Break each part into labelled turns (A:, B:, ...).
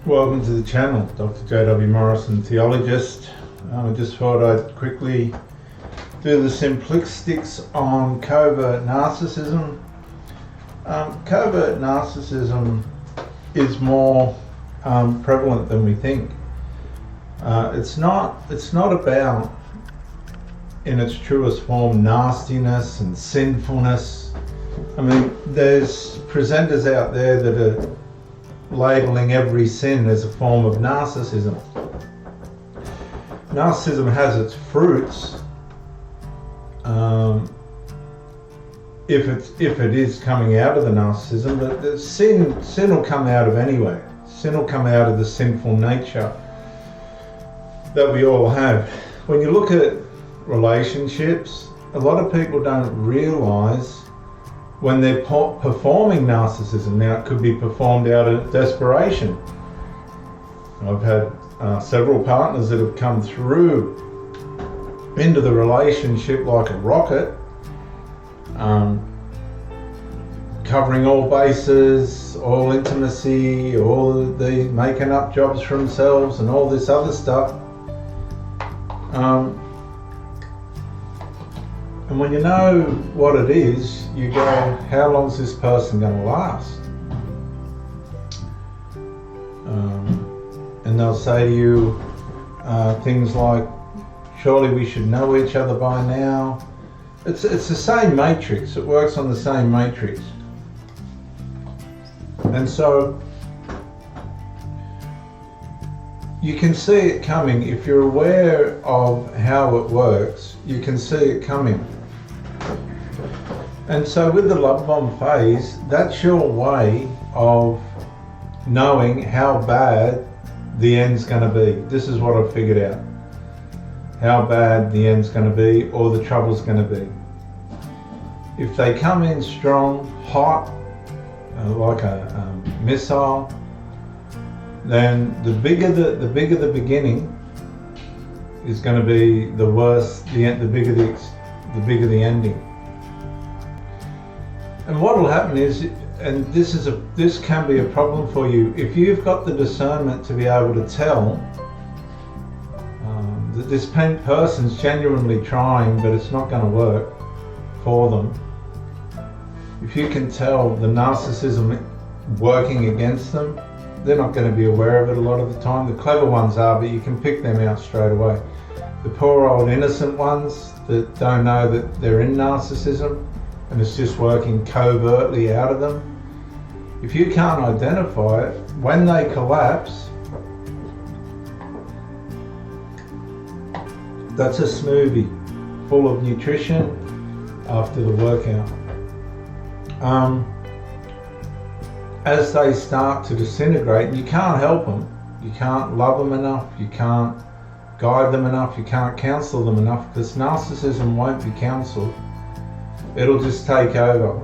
A: Welcome to the channel, Dr. J.W. Morrison, theologist. I just thought I'd quickly do the simplistics on covert narcissism. Covert narcissism is more prevalent than we think. It's not about, in its truest form, nastiness and sinfulness. I mean, there's presenters out there that are labeling every sin as a form of narcissism. Narcissism has its fruits, if it is coming out of the narcissism, but the sin will come out of anyway. Sin will come out of the sinful nature that we all have. When you look at relationships, a lot of people don't realize when they're performing narcissism. Now, it could be performed out of desperation. I've had several partners that have come through into the relationship like a rocket, covering all bases, all intimacy, all the making up jobs for themselves and all this other stuff. And when you know what it is, you go, how long is this person going to last? And they'll say to you things like, surely we should know each other by now. It's the same matrix. It works on the same matrix. And so you can see it coming. If you're aware of how it works, you can see it coming. And so with the love bomb phase, that's your way of knowing how bad the end's going to be. This is what I've figured out. How bad the end's going to be, or the trouble's going to be. If they come in strong, hot, like a missile, then the bigger the beginning is going to be the worse. The bigger the ending. And what will happen is, and this can be a problem for you, if you've got the discernment to be able to tell that this person's genuinely trying, but it's not going to work for them. If you can tell the narcissism working against them, they're not going to be aware of it a lot of the time. The clever ones are, but you can pick them out straight away. The poor old innocent ones that don't know that they're in narcissism, and it's just working covertly out of them. If you can't identify it, when they collapse, that's a smoothie full of nutrition after the workout. As they start to disintegrate, you can't help them. You can't love them enough. You can't guide them enough. You can't counsel them enough, because narcissism won't be counseled. It'll just take over.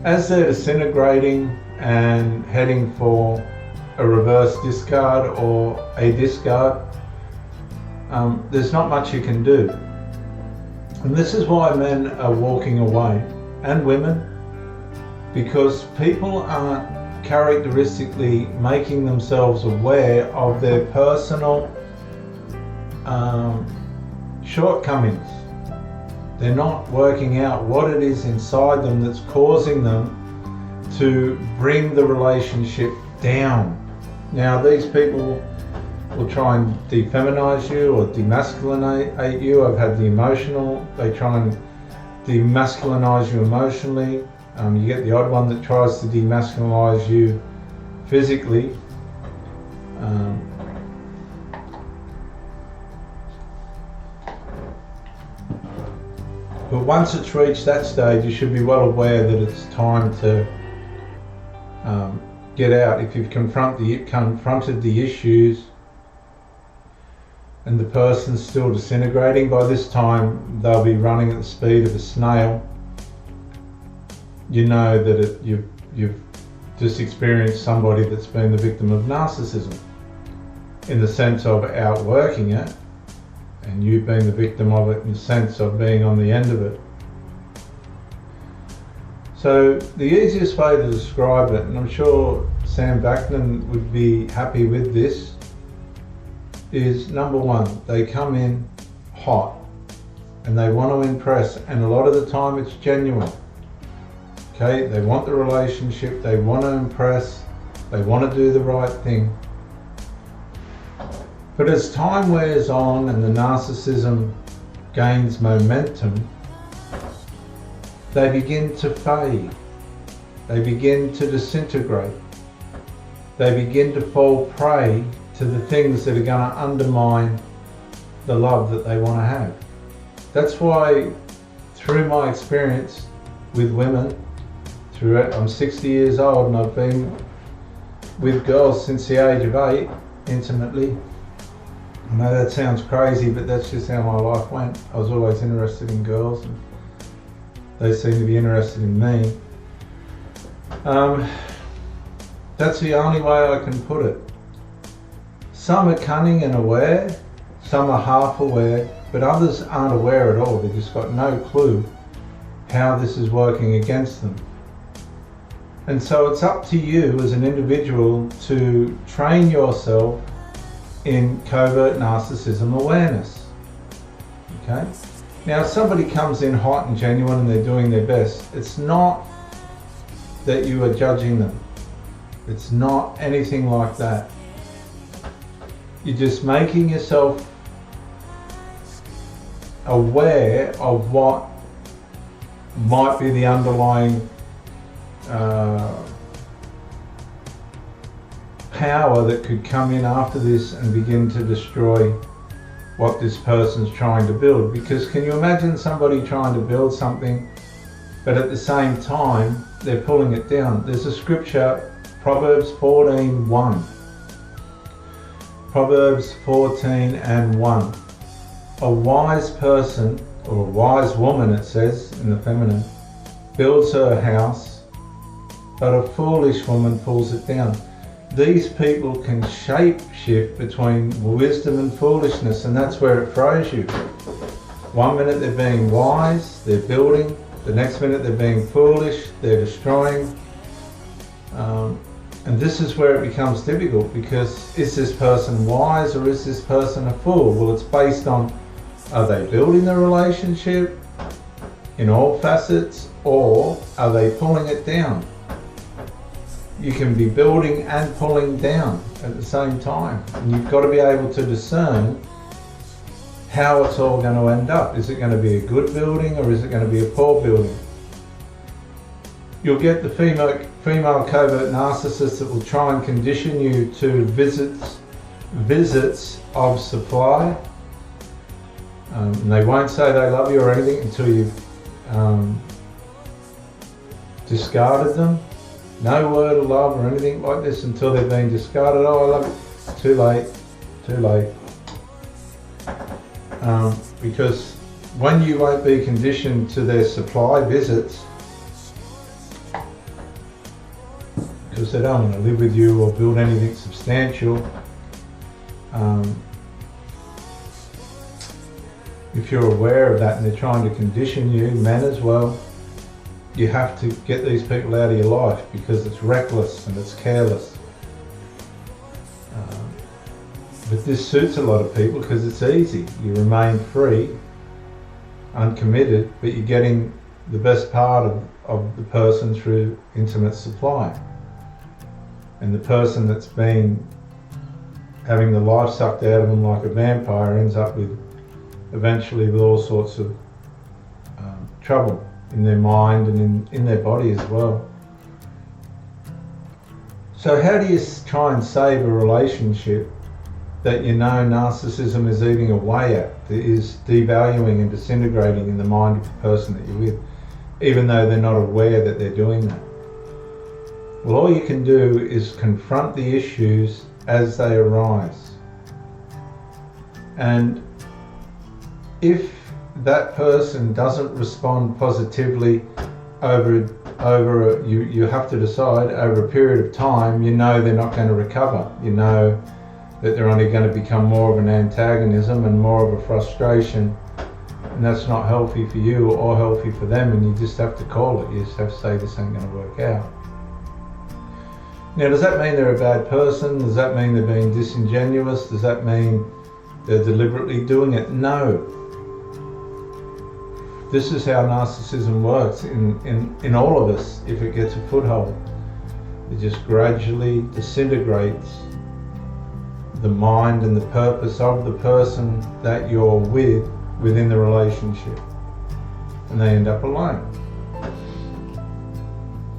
A: As they're disintegrating and heading for a reverse discard or a discard, there's not much you can do. And this is why men are walking away, and women, because people aren't characteristically making themselves aware of their personal shortcomings. They're not working out what it is inside them that's causing them to bring the relationship down. Now, these people will try and defeminize you or demasculinate you. I've had they try and demasculinize you emotionally. You get the odd one that tries to demasculinize you physically. But once it's reached that stage, you should be well aware that it's time to get out. If you've confronted the issues and the person's still disintegrating, by this time they'll be running at the speed of a snail. You know that you've just experienced somebody that's been the victim of narcissism, in the sense of outworking it, and you've been the victim of it in the sense of being on the end of it. So the easiest way to describe it, and I'm sure Sam Vaknin would be happy with this, is number one, they come in hot and they want to impress, and a lot of the time it's genuine. Okay, they want the relationship, they want to impress, they want to do the right thing. But as time wears on and the narcissism gains momentum, they begin to fade. They begin to disintegrate. They begin to fall prey to the things that are going to undermine the love that they want to have. That's why, through my experience with women, I'm 60 years old and I've been with girls since the age of 8, intimately. I know that sounds crazy, but that's just how my life went. I was always interested in girls and they seem to be interested in me. That's the only way I can put it. Some are cunning and aware, some are half aware, but others aren't aware at all. They've just got no clue how this is working against them. And so it's up to you as an individual to train yourself in covert narcissism awareness. Okay? Now, if somebody comes in hot and genuine and they're doing their best, it's not that you are judging them. It's not anything like that. You're just making yourself aware of what might be the underlying power that could come in after this and begin to destroy what this person's trying to build. Because can you imagine somebody trying to build something, but at the same time they're pulling it down? There's a scripture, Proverbs 14:1. Proverbs 14:1. A wise person, or a wise woman, it says in the feminine, builds her house, but a foolish woman pulls it down. These people can shape shift between wisdom and foolishness, and that's where it throws you. One minute they're being wise, they're building. The next minute they're being foolish, they're destroying. And this is where it becomes difficult, because is this person wise or is this person a fool? Well, it's based on, are they building the relationship in all facets, or are they pulling it down? You can be building and pulling down at the same time. And you've got to be able to discern how it's all going to end up. Is it going to be a good building or is it going to be a poor building? You'll get the female covert narcissist that will try and condition you to visits of supply. And they won't say they love you or anything until you've discarded them. No word of love or anything like this until they've been discarded. Oh, I love you. Too late. Too late. Because when you won't be conditioned to their supply visits, because they don't want to live with you or build anything substantial, if you're aware of that and they're trying to condition you, men as well, you have to get these people out of your life, because it's reckless and it's careless. But this suits a lot of people because it's easy. You remain free, uncommitted, but you're getting the best part of the person through intimate supply. And the person that's been having the life sucked out of them like a vampire ends up eventually with all sorts of trouble in their mind and in their body as well. So how do you try and save a relationship that you know narcissism is eating away at, that is devaluing and disintegrating in the mind of the person that you're with, even though they're not aware that they're doing that? Well, all you can do is confront the issues as they arise. And if that person doesn't respond positively you have to decide over a period of time, you know they're not going to recover. You know that they're only going to become more of an antagonism and more of a frustration, and that's not healthy for you or healthy for them, and you just have to call it. You just have to say, this ain't going to work out. Now, does that mean they're a bad person? Does that mean they're being disingenuous? Does that mean they're deliberately doing it? No. This is how narcissism works in all of us if it gets a foothold. It just gradually disintegrates the mind and the purpose of the person that you're with within the relationship. And they end up alone.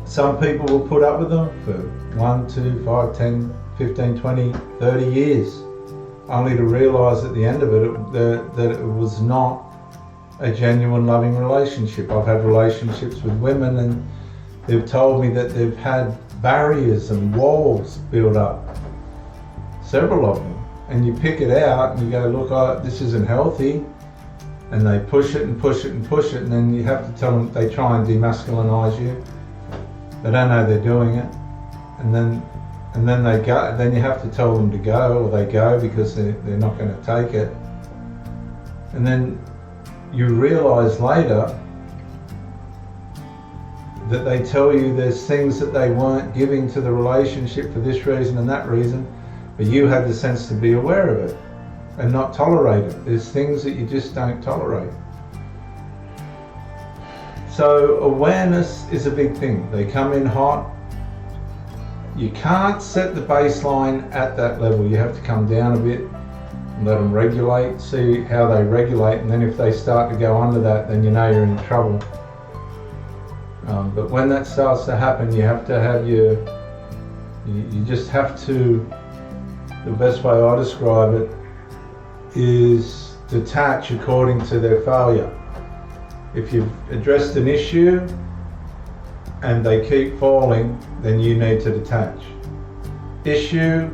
A: Some people will put up with them for 1, 2, 5, 10, 15, 20, 30 years, only to realise at the end of it that it was not a genuine loving relationship. I've had relationships with women and they've told me that they've had barriers and walls built up, several of them, and you pick it out and you go, look, this isn't healthy, and they push it and push it and push it, and then you have to tell them, they try and demasculinize you. They don't know they're doing it, and then they go. Then you have to tell them to go, or they go because they're not going to take it. And then you realise later that they tell you there's things that they weren't giving to the relationship for this reason and that reason, but you had the sense to be aware of it and not tolerate it. There's things that you just don't tolerate. So awareness is a big thing. They come in hot. You can't set the baseline at that level. You have to come down a bit and let them regulate, see how they regulate, and then if they start to go under that, then you know you're in trouble. But when that starts to happen, you have to have you just have to, the best way I describe it is detach according to their failure. If you've addressed an issue and they keep falling, then you need to detach. Issue,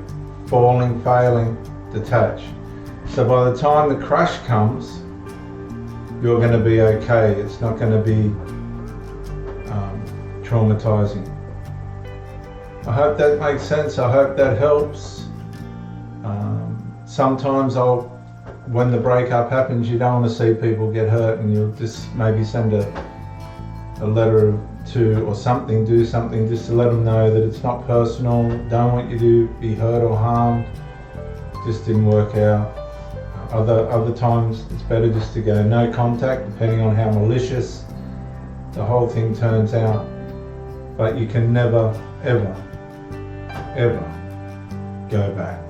A: falling, failing, detach. So by the time the crash comes, you're going to be okay. It's not going to be traumatizing. I hope that makes sense. I hope that helps. Sometimes when the breakup happens, you don't want to see people get hurt, and you'll just maybe send a letter to or something, do something just to let them know that it's not personal, don't want you to be hurt or harmed, just didn't work out. Other times it's better just to go no contact, depending on how malicious the whole thing turns out. But you can never, ever, ever go back.